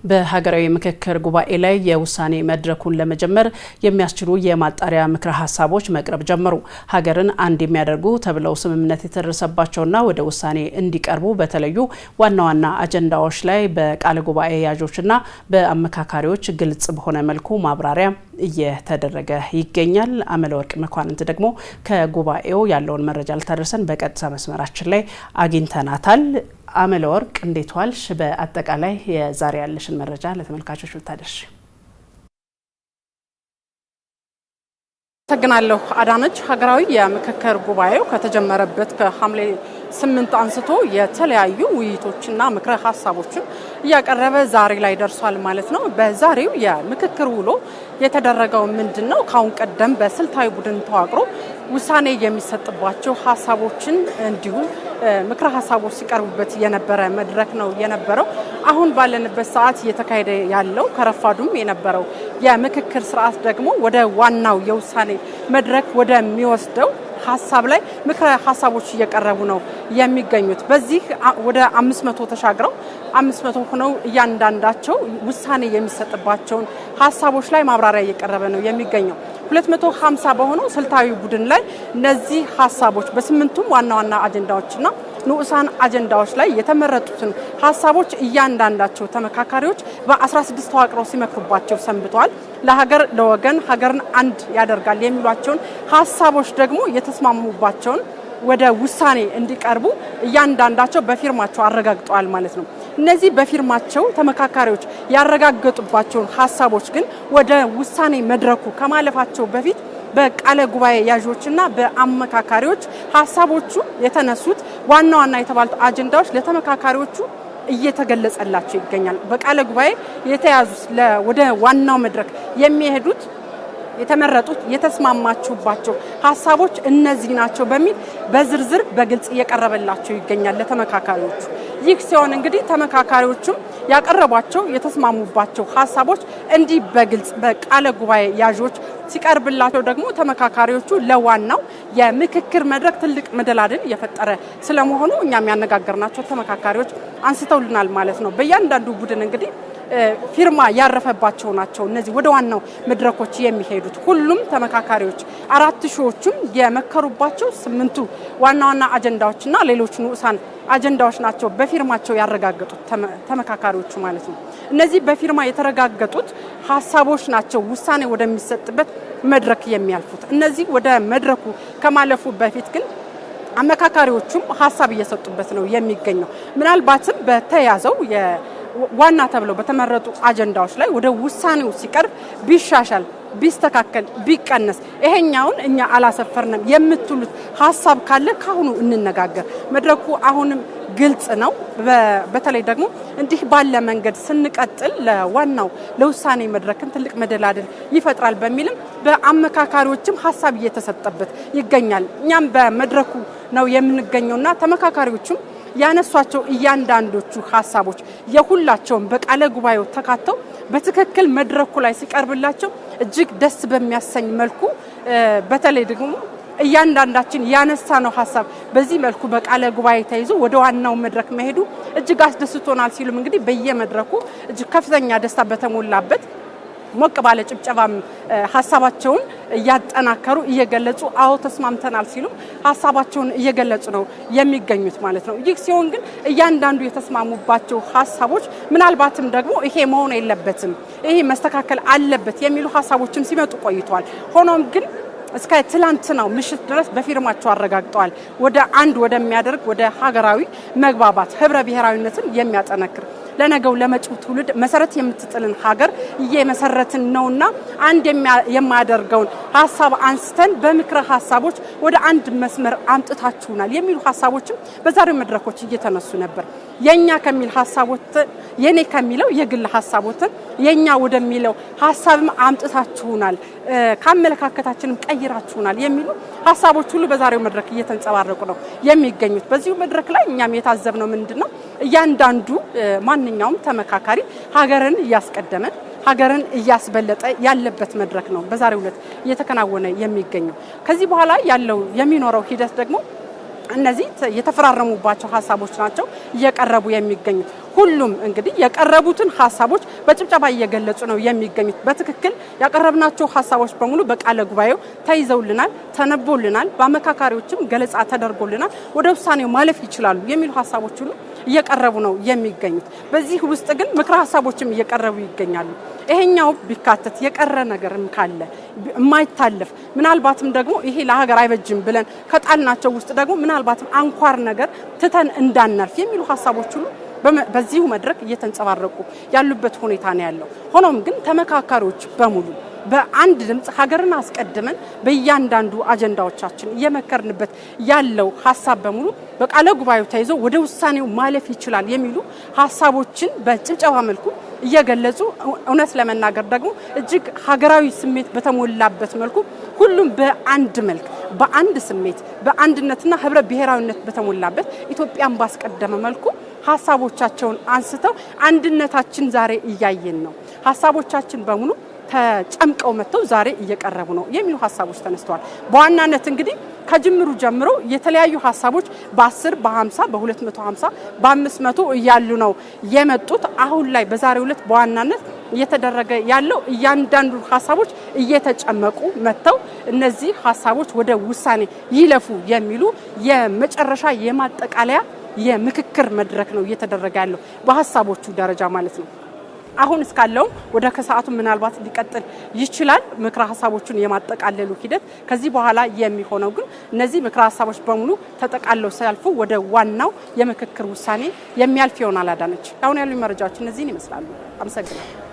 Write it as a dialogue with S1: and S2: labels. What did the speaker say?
S1: በሀገራዊ ምክክር ጉባኤ ላይ የውሳኔ መድረኩን ለመጀመር የሚያስችሉ የማጣሪያ ምክረ ሀሳቦች መቅረብ ጀመሩ። ሀገርን አንድ የሚያደርጉ ተብለው ስምምነት የተደረሰባቸውና ወደ ውሳኔ እንዲቀርቡ በተለዩ ዋና ዋና አጀንዳዎች ላይ በቃለ ጉባኤ ያዦችና በአመካካሪዎች ግልጽ በሆነ መልኩ ማብራሪያ እየተደረገ ይገኛል። አመለወርቅ መኳንንት ደግሞ ከጉባኤው ያለውን መረጃ ልታደርሰን በቀጥታ መስመራችን ላይ አግኝተናታል። አመለወርቅ እንዴት ዋልሽ? በአጠቃላይ የዛሬ ያለሽን መረጃ ለተመልካቾች ልታደርሽ።
S2: ተገናለሁ አዳነች። ሀገራዊ የምክክር ጉባኤው ከተጀመረበት ከሐምሌ 8 አንስቶ የተለያዩ ውይይቶችና ምክረ ሀሳቦችን እያቀረበ ዛሬ ላይ ደርሷል ማለት ነው። በዛሬው የምክክር ውሎ የተደረገው ምንድነው? ካሁን ቀደም በስልታዊ ቡድን ተዋቅሮ ውሳኔ የሚሰጥባቸው ሀሳቦችን እንዲሁም ምክረ ሀሳቦች ሲቀርቡበት የነበረ መድረክ ነው የነበረው። አሁን ባለንበት ሰዓት እየተካሄደ ያለው ከረፋዱም የነበረው የምክክር ስርዓት ደግሞ ወደ ዋናው የውሳኔ መድረክ ወደሚወስደው ሀሳብ ላይ ምክረ ሀሳቦች እየቀረቡ ነው የሚገኙት። በዚህ ወደ 500 ተሻግረው 500 ሆነው እያንዳንዳቸው ውሳኔ የሚሰጥባቸውን ሀሳቦች ላይ ማብራሪያ እየቀረበ ነው የሚገኘው። 250 በሆነው ስልታዊ ቡድን ላይ እነዚህ ሀሳቦች በስምንቱም ዋና ዋና አጀንዳዎችና ንዑሳን አጀንዳዎች ላይ የተመረጡትን ሀሳቦች እያንዳንዳቸው ተመካካሪዎች በ16 ተዋቅረው ሲመክሩባቸው ሰንብተዋል። ለሀገር ለወገን ሀገርን አንድ ያደርጋል የሚሏቸውን ሀሳቦች ደግሞ የተስማሙባቸውን ወደ ውሳኔ እንዲቀርቡ እያንዳንዳቸው በፊርማቸው አረጋግጠዋል ማለት ነው። እነዚህ በፊርማቸው ተመካካሪዎች ያረጋገጡባቸውን ሀሳቦች ግን ወደ ውሳኔ መድረኩ ከማለፋቸው በፊት በቃለ ጉባኤ ያዦችና በአመካካሪዎች ሀሳቦቹ የተነሱት ዋና ዋና የተባሉት አጀንዳዎች ለተመካካሪዎቹ እየተገለጸላቸው ይገኛል። በቃለ ጉባኤ የተያዙት ወደ ዋናው መድረክ የሚሄዱት የተመረጡት የተስማማችሁባቸው ሀሳቦች እነዚህ ናቸው በሚል በዝርዝር በግልጽ እየቀረበላቸው ይገኛል ለተመካካሪዎቹ። ይህ ሲሆን እንግዲህ ተመካካሪዎቹም ያቀረቧቸው የተስማሙባቸው ሀሳቦች እንዲህ በግልጽ በቃለ ጉባኤ ያዦች ሲቀርብላቸው ደግሞ ተመካካሪዎቹ ለዋናው የምክክር መድረክ ትልቅ መደላድል የፈጠረ ስለመሆኑ እኛም ያነጋገርናቸው ተመካካሪዎች አንስተውልናል ማለት ነው። በእያንዳንዱ ቡድን እንግዲህ ፊርማ ያረፈባቸው ናቸው እነዚህ ወደ ዋናው መድረኮች የሚሄዱት። ሁሉም ተመካካሪዎች 4000ዎቹም የመከሩባቸው 8ቱ ዋና ዋና አጀንዳዎችና ሌሎች ንዑሳን አጀንዳዎች ናቸው በፊርማቸው ያረጋገጡት ተመካካሪዎቹ ማለት ነው። እነዚህ በፊርማ የተረጋገጡት ሀሳቦች ናቸው ውሳኔ ወደሚሰጥበት መድረክ የሚያልፉት። እነዚህ ወደ መድረኩ ከማለፉ በፊት ግን አመካካሪዎቹም ሀሳብ እየሰጡበት ነው የሚገኘው። ምናልባትም በተያዘው ዋና ተብለው በተመረጡ አጀንዳዎች ላይ ወደ ውሳኔው ሲቀርብ ቢሻሻል፣ ቢስተካከል፣ ቢቀነስ ይሄኛውን እኛ አላሰፈርንም የምትሉት ሀሳብ ካለ ካሁኑ እንነጋገር። መድረኩ አሁንም ግልጽ ነው። በተለይ ደግሞ እንዲህ ባለ መንገድ ስንቀጥል ለዋናው ለውሳኔ መድረክን ትልቅ መደላድል ይፈጥራል በሚልም በአመካካሪዎችም ሀሳብ እየተሰጠበት ይገኛል። እኛም በመድረኩ ነው የምንገኘውና ተመካካሪዎቹም ያነሷቸው እያንዳንዶቹ ሀሳቦች የሁላቸውም በቃለ ጉባኤው ተካተው በትክክል መድረኩ ላይ ሲቀርብላቸው እጅግ ደስ በሚያሰኝ መልኩ በተለይ ደግሞ እያንዳንዳችን ያነሳነው ሀሳብ በዚህ መልኩ በቃለ ጉባኤ ተይዞ ወደ ዋናው መድረክ መሄዱ እጅግ አስደስቶናል ሲሉም እንግዲህ በየመድረኩ እጅግ ከፍተኛ ደስታ በተሞላበት ሞቅ ባለ ጭብጨባም ሀሳባቸውን እያጠናከሩ እየገለጹ አዎ ተስማምተናል ሲሉ ሀሳባቸውን እየገለጹ ነው የሚገኙት ማለት ነው። ይህ ሲሆን ግን እያንዳንዱ የተስማሙባቸው ሀሳቦች ምናልባትም ደግሞ ይሄ መሆን የለበትም ይሄ መስተካከል አለበት የሚሉ ሀሳቦችም ሲመጡ ቆይተዋል። ሆኖም ግን እስከ ትላንትናው ምሽት ድረስ በፊርማቸው አረጋግጠዋል ወደ አንድ ወደሚያደርግ ወደ ሀገራዊ መግባባት ህብረ ብሔራዊነትን የሚያጠነክር ለነገው ለመጪው ትውልድ መሰረት የምትጥልን ሀገር እየመሰረትን ነውና አንድ የማያደርገውን ሀሳብ አንስተን በምክረ ሀሳቦች ወደ አንድ መስመር አምጥታችሁናል የሚሉ ሀሳቦችም በዛሬው መድረኮች እየተነሱ ነበር። የኛ ከሚል ሀሳቦት የኔ ከሚለው የግል ሀሳቦት የኛ ወደሚለው ሀሳብም አምጥታችሁናል፣ ካመለካከታችንም ቀይራችሁናል የሚሉ ሀሳቦች ሁሉ በዛሬው መድረክ እየተንጸባረቁ ነው የሚገኙት። በዚሁ መድረክ ላይ እኛም የታዘብነው ምንድነው እያንዳንዱ ማንኛውም ተመካካሪ ሀገርን እያስቀደመ ሀገርን እያስበለጠ ያለበት መድረክ ነው በዛሬው ዕለት እየተከናወነ የሚገኘው። ከዚህ በኋላ ያለው የሚኖረው ሂደት ደግሞ እነዚህ የተፈራረሙባቸው ሀሳቦች ናቸው እየቀረቡ የሚገኙት። ሁሉም እንግዲህ የቀረቡትን ሐሳቦች በጭብጨባ እየገለጹ ነው የሚገኙት። በትክክል ያቀረብናቸው ሐሳቦች በሙሉ በቃለ ጉባኤው ተይዘውልናል፣ ተነቦልናል፣ በአመካካሪዎችም ገለጻ ተደርጎልናል፣ ወደ ውሳኔው ማለፍ ይችላሉ የሚሉ ሐሳቦች ሁሉ እየቀረቡ ነው የሚገኙት። በዚህ ውስጥ ግን ምክረ ሐሳቦችም እየቀረቡ ይገኛሉ። ይሄኛው ቢካተት የቀረ ነገርም ካለ የማይታለፍ ምናልባትም ደግሞ ይሄ ለሀገር አይበጅም ብለን ከጣልናቸው ውስጥ ደግሞ ምናልባትም አንኳር ነገር ትተን እንዳናልፍ የሚሉ ሐሳቦች ሁሉ በዚሁ መድረክ እየተንጸባረቁ ያሉበት ሁኔታ ነው ያለው። ሆኖም ግን ተመካካሪዎች በሙሉ በአንድ ድምጽ ሀገርን አስቀድመን በእያንዳንዱ አጀንዳዎቻችን እየመከርንበት ያለው ሐሳብ በሙሉ በቃለ ጉባኤው ተይዞ ወደ ውሳኔው ማለፍ ይችላል የሚሉ ሐሳቦችን በጭብጨባ መልኩ እየገለጹ እውነት ለመናገር ደግሞ እጅግ ሀገራዊ ስሜት በተሞላበት መልኩ ሁሉም በአንድ መልክ በአንድ ስሜት በአንድነትና ህብረ ብሔራዊነት በተሞላበት ኢትዮጵያን ባስቀደመ መልኩ ሐሳቦቻቸውን አንስተው አንድነታችን ዛሬ እያየን ነው። ሐሳቦቻችን በሙሉ ተጨምቀው መጥተው ዛሬ እየቀረቡ ነው የሚሉ ሐሳቦች ተነስተዋል። በዋናነት እንግዲህ ከጅምሩ ጀምሮ የተለያዩ ሐሳቦች በ10 በ50 በ250 በ500 እያሉ ነው የመጡት። አሁን ላይ በዛሬው ዕለት በዋናነት እየተደረገ ያለው እያንዳንዱ ሐሳቦች እየተጨመቁ መጥተው እነዚህ ሐሳቦች ወደ ውሳኔ ይለፉ የሚሉ የመጨረሻ የማጠቃለያ የምክክር መድረክ ነው እየተደረገ ያለው በሐሳቦቹ ደረጃ ማለት ነው። አሁን እስካለው ወደ ከሰዓቱ ምናልባት ሊቀጥል ይችላል ምክረ ሐሳቦቹን የማጠቃለሉ ሂደት። ከዚህ በኋላ የሚሆነው ግን እነዚህ ምክረ ሐሳቦች በሙሉ ተጠቃለው ሲያልፉ ወደ ዋናው የምክክር ውሳኔ የሚያልፍ ይሆናል። አዳነች፣ አሁን ያሉ መረጃዎች እነዚህን ይመስላሉ። አመሰግናለሁ።